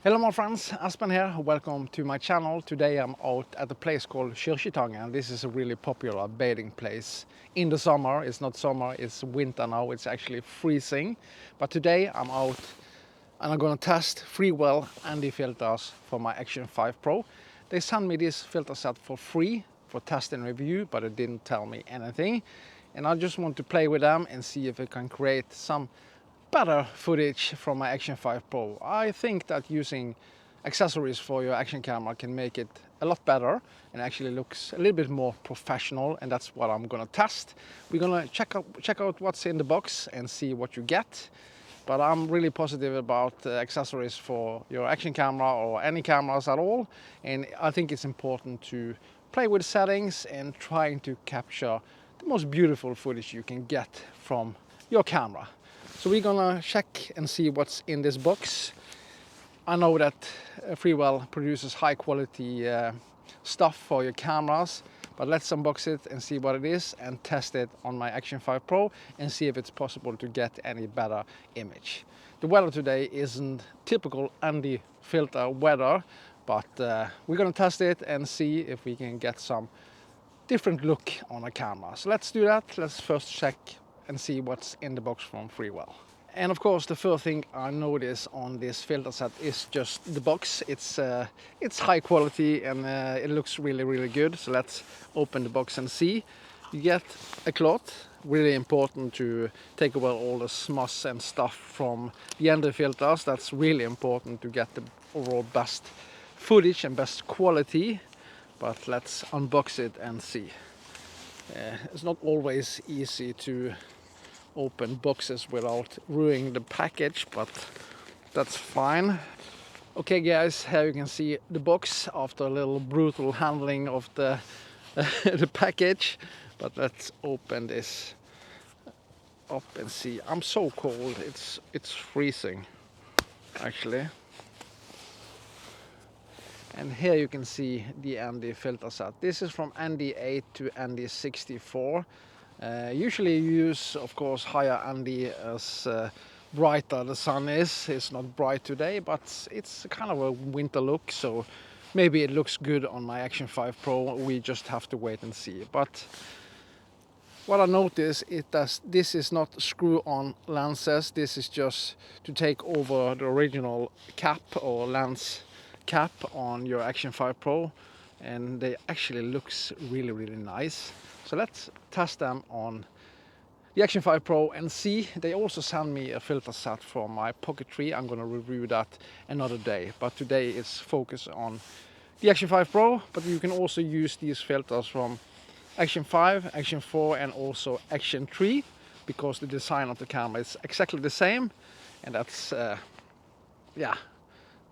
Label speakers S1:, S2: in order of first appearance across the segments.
S1: Hello my friends, Aspen here. Welcome to my channel. Today I'm out at a place called Kyrkjetangen. This is a really popular bathing place in the summer. It's not summer, it's winter now. It's actually freezing. But today I'm out and I'm gonna test Freewell ND filters for my Action 5 Pro. They sent me this filter set for free for test and review, but it didn't tell me anything. And I just want to play with them and see if I can create some better footage from my Action 5 Pro. I think that using accessories for your action camera can make it a lot better and actually looks a little bit more professional, and that's what I'm gonna test. We're gonna check out what's in the box and see what you get. But I'm really positive about accessories for your action camera or any cameras at all, and I think it's important to play with settings and trying to capture the most beautiful footage you can get from your camera. So we're gonna check and see what's in this box. I know that Freewell produces high quality stuff for your cameras, but let's unbox it and see what it is and test it on my Action 5 Pro and see if it's possible to get any better image. The weather today isn't typical ND filter weather, but we're gonna test it and see if we can get some different look on a camera. So let's do that. Let's first check and see what's in the box from Freewell. And of course the first thing I notice on this filter set is just the box. It's high quality and it looks really good. So let's open the box and see. You get a cloth, really important to take away all the smuts and stuff from the ND filters. That's really important to get the overall best footage and best quality. But let's unbox it and see. It's not always easy to open boxes without ruining the package, but that's fine. Okay guys, here you can see the box after a little brutal handling of the the package. But let's open this up and see. I'm so cold, it's freezing actually. And here you can see the ND filter set. This is from ND8 to ND64. Usually you use, of course, higher ND as brighter the sun is. It's not bright today, but it's kind of a winter look, so maybe it looks good on my Action 5 Pro. We just have to wait and see. But what I notice is that this is not screw-on lenses. This is just to take over the original cap or lens cap on your Action 5 Pro, and they actually looks really nice. So let's test them on the Action 5 Pro and see. They also sent me a filter set for my Pocket 3. I'm gonna review that another day, but today is focused on the Action 5 Pro. But you can also use these filters from Action 5, Action 4 and also Action 3, because the design of the camera is exactly the same, and that's yeah,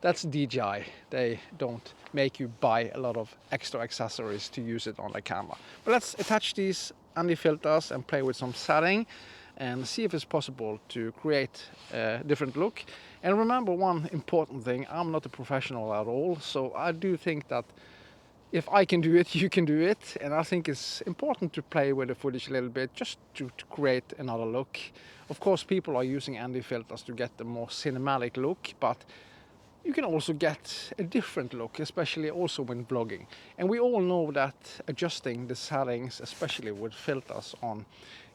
S1: that's DJI. They don't make you buy a lot of extra accessories to use it on the camera. But let's attach these ND filters and play with some setting and see if it's possible to create a different look. And remember one important thing, I'm not a professional at all, so I do think that if I can do it, you can do it. And I think it's important to play with the footage a little bit just to create another look. Of course, people are using ND filters to get the more cinematic look, but you can also get a different look, especially also when vlogging. And we all know that adjusting the settings, especially with filters on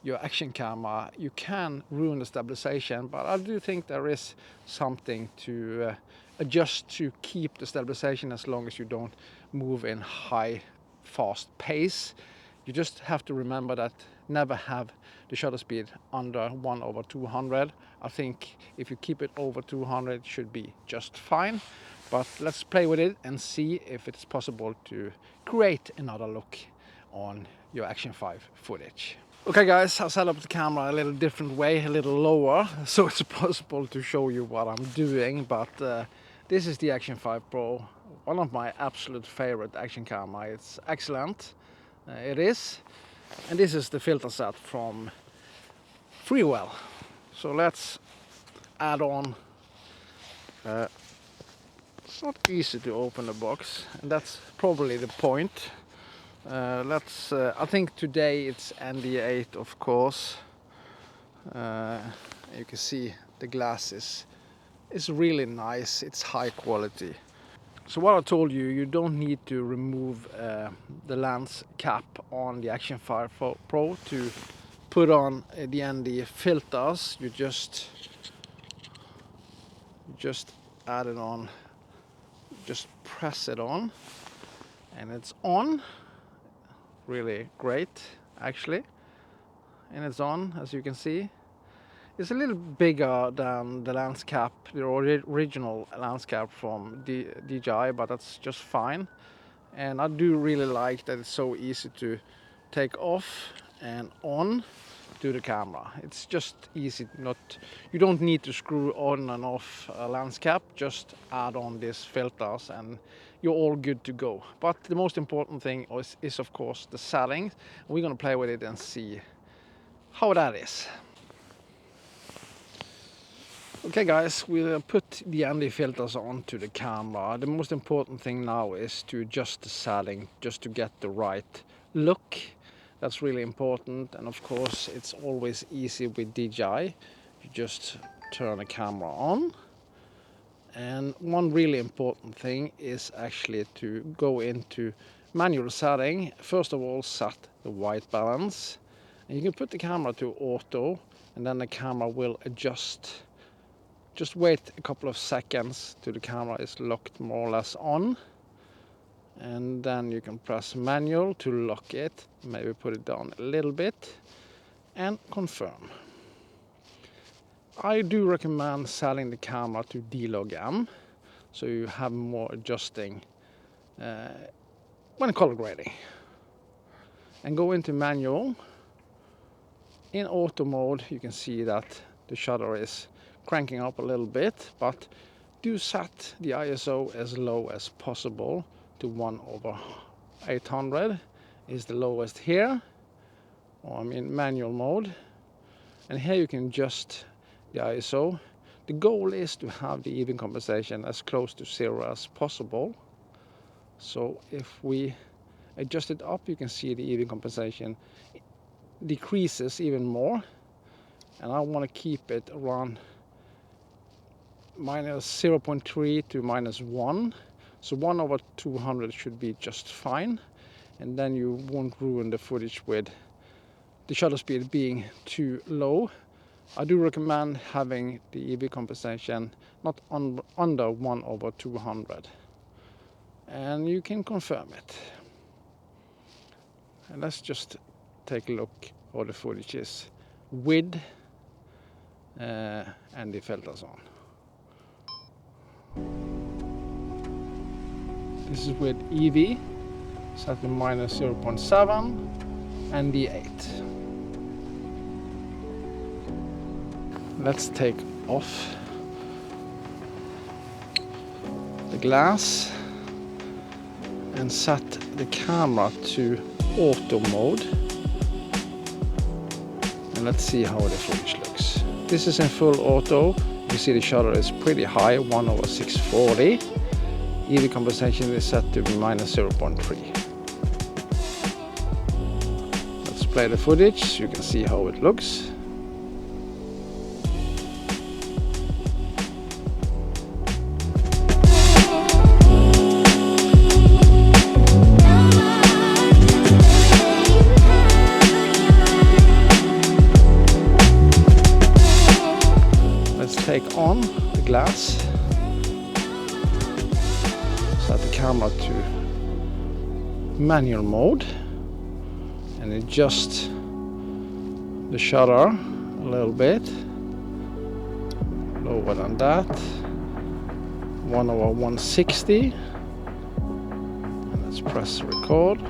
S1: your action camera, you can ruin the stabilization, but I do think there is something to adjust to keep the stabilization as long as you don't move in high, fast pace. You just have to remember that never have the shutter speed under 1/200. I think if you keep it over 200, it should be just fine. But let's play with it and see if it's possible to create another look on your Action 5 footage. Okay guys, I set up the camera a little different way, a little lower, so it's possible to show you what I'm doing. But this is the Action 5 Pro, one of my absolute favorite action camera. It's excellent, it is. And this is the filter set from Freewell. So let's add on. It's not easy to open the box, and that's probably the point. I think today it's ND8, of course. You can see the glass is is really nice. It's high quality. So what I told you, you don't need to remove the lens cap on the Action 5 Pro to put on the ND filters. You just add it on, just press it on, and it's on. Really great, actually. And it's on, as you can see. It's a little bigger than the lens cap, the original lens cap from DJI, but that's just fine. And I do really like that it's so easy to take off and on to the camera. It's just easy. You don't need to screw on and off a lens cap. Just add on these filters and you're all good to go. But the most important thing is of course the settings. We're gonna play with it and see how that is. Okay guys, we'll put the ND filters onto the camera. The most important thing now is to adjust the setting just to get the right look. That's really important, and of course it's always easy with DJI. You just turn the camera on, and one really important thing is actually to go into manual setting. First of all, set the white balance, and you can put the camera to auto, and then the camera will adjust. Just wait a couple of seconds till the camera is locked more or less on, and then you can press manual to lock it, maybe put it down a little bit, and confirm. I do recommend setting the camera to D-Log M, so you have more adjusting when color grading. And go into manual. In auto mode you can see that the shutter is cranking up a little bit, but do set the ISO as low as possible to 1/800 is the lowest here, or I'm in manual mode, and here you can adjust the ISO. The goal is to have the even compensation as close to 0 as possible. So if we adjust it up, you can see the even compensation decreases even more, and I want to keep it around -0.3 to -1, so 1/200 should be just fine, and then you won't ruin the footage with the shutter speed being too low. I do recommend having the EV compensation not under 1/200, and you can confirm it. And let's just take a look how the footage is with and the filters on. This is with EV, set to -0.7 and the 8. Let's take off the glass and set the camera to auto mode, and let's see how the footage looks. This is in full auto. You see the shutter is pretty high, 1/640. EV compensation is set to -0.3. Let's play the footage so you can see how it looks. Take on the glass, set the camera to manual mode, and adjust the shutter a little bit, lower than that, 1/160, and let's press record.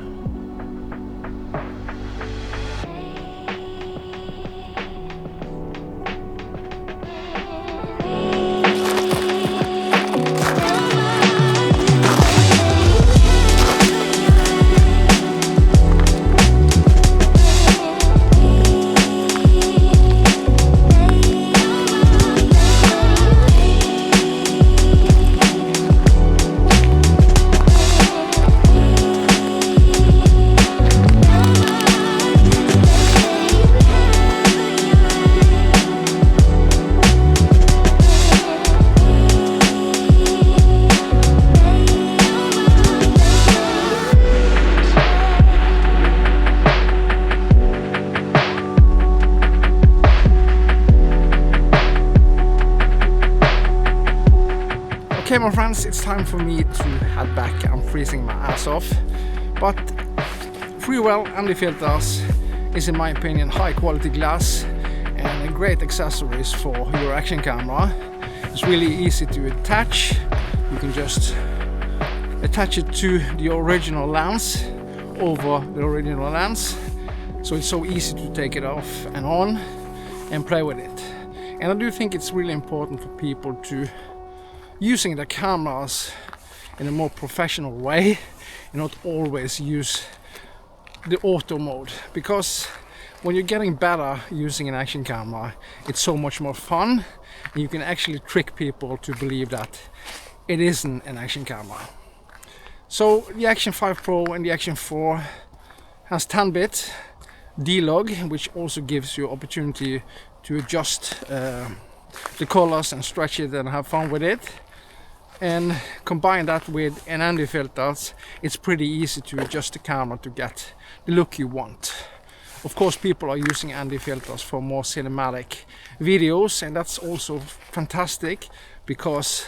S1: Okay, my friends, it's time for me to head back. I'm freezing my ass off. But Freewell ND Filters is, in my opinion, high quality glass and great accessories for your action camera. It's really easy to attach. You can just attach it to the original lens, over the original lens. So it's so easy to take it off and on and play with it. And I do think it's really important for people to using their cameras in a more professional way and not always use the auto mode, because when you're getting better using an action camera, it's so much more fun and you can actually trick people to believe that it isn't an action camera. So the Action 5 Pro and the Action 4 has 10-bit D-Log, which also gives you opportunity to adjust the colors and stretch it and have fun with it. And combine that with an ND filters, it's pretty easy to adjust the camera to get the look you want. Of course, people are using ND filters for more cinematic videos, and that's also fantastic because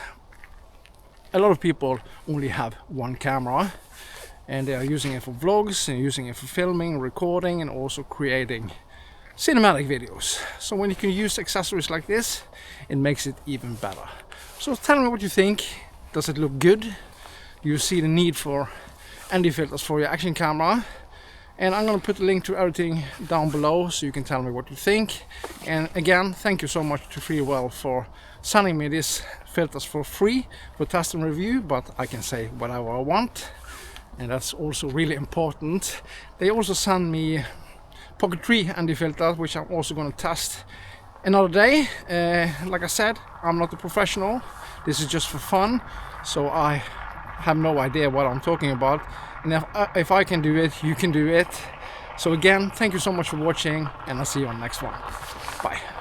S1: a lot of people only have one camera and they are using it for vlogs and using it for filming, recording, and also creating cinematic videos. So when you can use accessories like this, it makes it even better. So tell me what you think. Does it look good? Do you see the need for ND filters for your action camera? And I'm gonna put a link to everything down below so you can tell me what you think. And again, thank you so much to Freewell for sending me these filters for free for test and review, but I can say whatever I want. And that's also really important. They also send me Pocket 3 ND filter, which I'm also gonna test another day. Like I said, I'm not a professional. This is just for fun, so I have no idea what I'm talking about. And if I can do it, you can do it. So again, thank you so much for watching, and I'll see you on the next one. Bye.